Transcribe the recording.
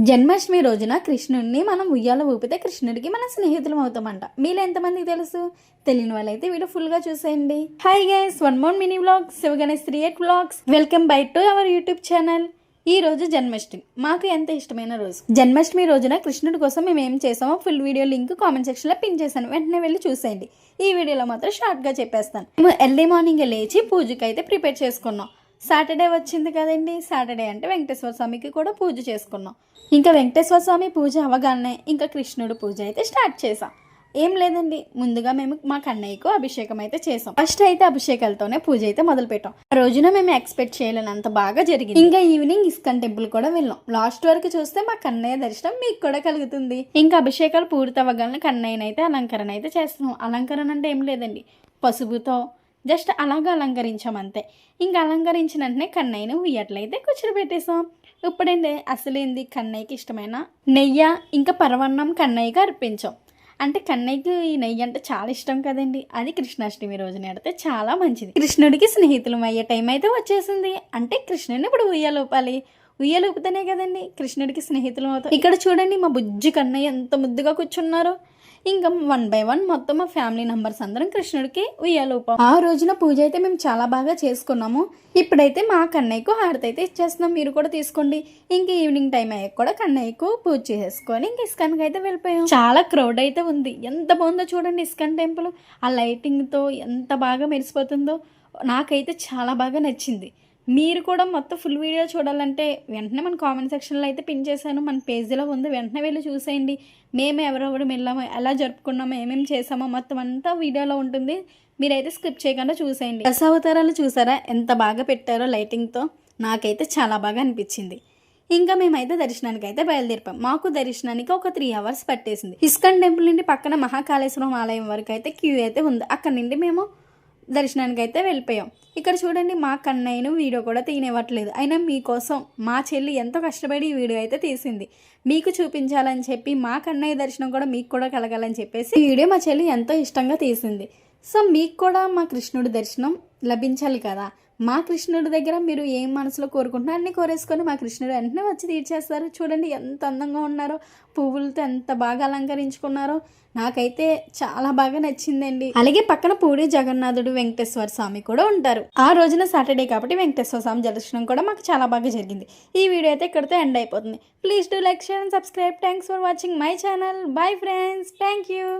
జన్మాష్టమి రోజున కృష్ణుడిని మనం ఉయ్యాల ఊపితే కృష్ణుడికి మన స్నేహితులం అవుతామంట. మీలో ఎంతమందికి తెలుసు? తెలియని వాళ్ళైతే వీడియో ఫుల్గా చూసేయండి. Hi guys, one more mini vlogs, Sivaganesh 38 vlogs. Welcome bike to our YouTube channel. ఈ రోజు జన్మాష్టమి, మాకు ఎంత ఇష్టమైన రోజు. జన్మాష్టమి రోజున కృష్ణుడి కోసం మేము ఏం చేసామో ఫుల్ వీడియో లింక్ కామెంట్ సెక్షన్లో పిన్ చేశాను, వెంటనే వెళ్ళి చూసేయండి. ఈ వీడియోలో మాత్రం షార్ట్గా చెప్పేస్తాను. మేము ఎర్లీ మార్నింగ్ లేచి పూజకి అయితే ప్రిపేర్ చేసుకున్నాం. సాటర్డే వచ్చింది కదండి, సాటర్డే అంటే వెంకటేశ్వర స్వామికి కూడా పూజ చేసుకున్నాం. ఇంకా వెంకటేశ్వర స్వామి పూజ అవగానే ఇంకా కృష్ణుడు పూజ అయితే స్టార్ట్ చేసాం. ఏం లేదండి, ముందుగా మేము మా కన్నయ్యకు అభిషేకం అయితే చేసాం. ఫస్ట్ అయితే అభిషేకాలతోనే పూజ అయితే మొదలు పెట్టాం. ఆ రోజున మేము ఎక్స్పెక్ట్ చేయలేనంత బాగా జరిగింది. ఇంకా ఈవినింగ్ ఇస్కాన్ టెంపుల్ కూడా వెళ్ళాం. లాస్ట్ వరకు చూస్తే మా కన్నయ్య దర్శనం మీకు కూడా కలుగుతుంది. ఇంకా అభిషేకాలు పూర్తి అవ్వగానే కన్నయ్యనైతే అలంకరణ అయితే చేస్తున్నాం. అలంకరణ అంటే ఏం లేదండి, పసుపుతో జస్ట్ అలాగా అలంకరించాం అంతే. ఇంకా అలంకరించిన వెంటనే కన్నయ్యను ఉయ్యట్లయితే కూర్చోబెట్టేసాం. ఇప్పుడేంటి అసలేంది, కన్నయ్యకి ఇష్టమైన నెయ్యి ఇంకా పరవన్నం కన్నయ్యకి అర్పించాం. అంటే కన్నయ్యకి ఈ నెయ్యి అంటే చాలా ఇష్టం కదండి. అది కృష్ణాష్టమి రోజున ఆడితే చాలా మంచిది. కృష్ణుడికి స్నేహితులం అయ్యే టైం అయితే వచ్చేసింది. అంటే కృష్ణుడిని ఇప్పుడు ఉయ్యాలూపాలి. ఉయ్యాలూపుతేనే కదండి కృష్ణుడికి స్నేహితులం అవుతాం. ఇక్కడ చూడండి మా బుజ్జి కన్నయ్య ఎంత ముద్దుగా కూర్చున్నారు. ఇంకా 1 by 1 మొత్తం మా ఫ్యామిలీ మెంబర్స్ అందరం కృష్ణుడికి ఉయ్యాలూపాం. ఆ రోజున పూజ అయితే మేము చాలా బాగా చేసుకున్నాము. ఇప్పుడైతే మా కన్నయ్యకు హారతి అయితే ఇచ్చేస్తున్నాం, మీరు కూడా తీసుకోండి. ఇంకా ఈవినింగ్ టైం అయ్యాక కూడా కన్నయ్యకు పూజ చేసుకొని ఇంక ఇస్కాన్కి అయితే వెళ్ళిపోయాం. చాలా క్రౌడ్ అయితే ఉంది. ఎంత బాగుందో చూడండి ఇస్కాన్ టెంపుల్. ఆ లైటింగ్తో ఎంత బాగా మెరిసిపోతుందో నాకైతే చాలా బాగా నచ్చింది. మీరు కూడా మొత్తం ఫుల్ వీడియో చూడాలంటే వెంటనే మన కామెంట్ సెక్షన్లో అయితే పిన్ చేశాను, మన పేజీలో ఉంది, వెంటనే వెళ్ళి చూసేయండి. మేము ఎవరెవరు వెళ్ళామో, ఎలా జరుపుకున్నామో, ఏమేమి చేసామో మొత్తం అంతా వీడియోలో ఉంటుంది. మీరైతే స్కిప్ చేయకుండా చూసేయండి. దశావతారాలు చూసారా ఎంత బాగా పెట్టారో లైటింగ్తో, నాకైతే చాలా బాగా అనిపించింది. ఇంకా మేమైతే దర్శనానికి అయితే బయలుదేరిపాం. మాకు దర్శనానికి ఒక 3 hours పట్టేసింది. ఇస్కాన్ టెంపుల్ నుండి పక్కన మహాకాళేశ్వరం ఆలయం వరకు అయితే క్యూ అయితే ఉంది. అక్కడ నుండి మేము దర్శనానికి అయితే వెళ్ళిపోయాం. ఇక్కడ చూడండి మా కన్నయ్యను వీడియో కూడా తీయనివ్వట్లేదు. అయినా మీకోసం మా చెల్లి ఎంతో కష్టపడి ఈ వీడియో అయితే తీసింది, మీకు చూపించాలని చెప్పి. మా కన్నయ్య దర్శనం కూడా మీకు కూడా కలగాలని చెప్పేసి ఈ వీడియో మా చెల్లి ఎంతో ఇష్టంగా తీసింది. సో మీకు కూడా మా కృష్ణుడి దర్శనం లభించాలి కదా. మా కృష్ణుడి దగ్గర మీరు ఏం మనసులో కోరుకుంటున్నా అన్ని కోరేసుకొని మా కృష్ణుడు వెంటనే వచ్చి తీర్చేస్తారు. చూడండి ఎంత అందంగా ఉన్నారో, పువ్వులతో ఎంత బాగా అలంకరించుకున్నారో, నాకైతే చాలా బాగా నచ్చిందండి. అలాగే పక్కన పూరి జగన్నాథుడు వెంకటేశ్వర స్వామి కూడా ఉంటారు. ఆ రోజున సాటర్డే కాబట్టి వెంకటేశ్వర స్వామి దర్శనం కూడా మాకు చాలా బాగా జరిగింది. ఈ వీడియో అయితే ఇక్కడితో ఎండ్ అయిపోతుంది. Please do like, share and subscribe. Thanks for watching my channel. Bye friends, thank you.